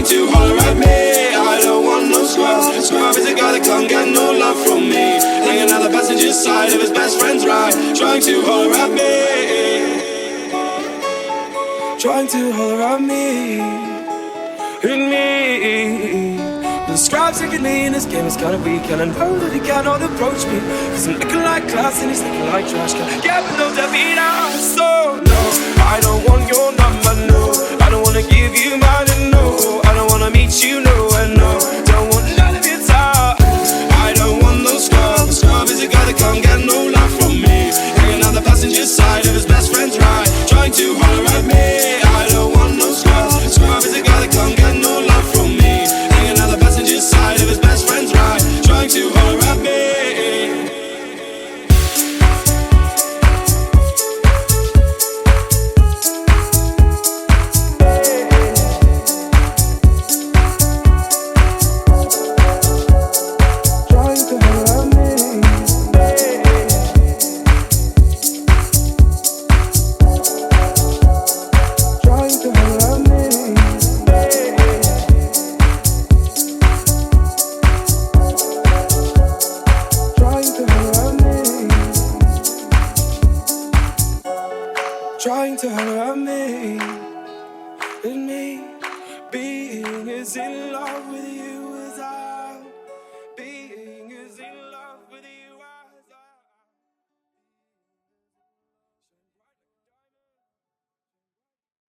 to holler at me. I don't want no scrub. Scrub is a guy that can't get no love from me. Hanging out the passenger side of his best friend's ride, trying to holler at me. Trying to holler at me. And me. The scribe's looking me in this game is kinda weak, and I know that he cannot approach me, cause I'm looking like class and he's looking like trash. Yeah, but no Davina, so no, I don't want your number, no. I don't wanna give you mine, and no, I don't wanna meet you, no, and no, don't want none of your time. I don't want no scrub. Scrub is a guy that can't get no love from me. Hanging on the passenger side of his best friend's ride, trying to holler at me. I don't want no scrub. Scrub is a guy that can't get no love from me. Hanging on the passenger side of his best friend's ride, trying to holler at me. Trying to holler at me, and me being as in love with you as I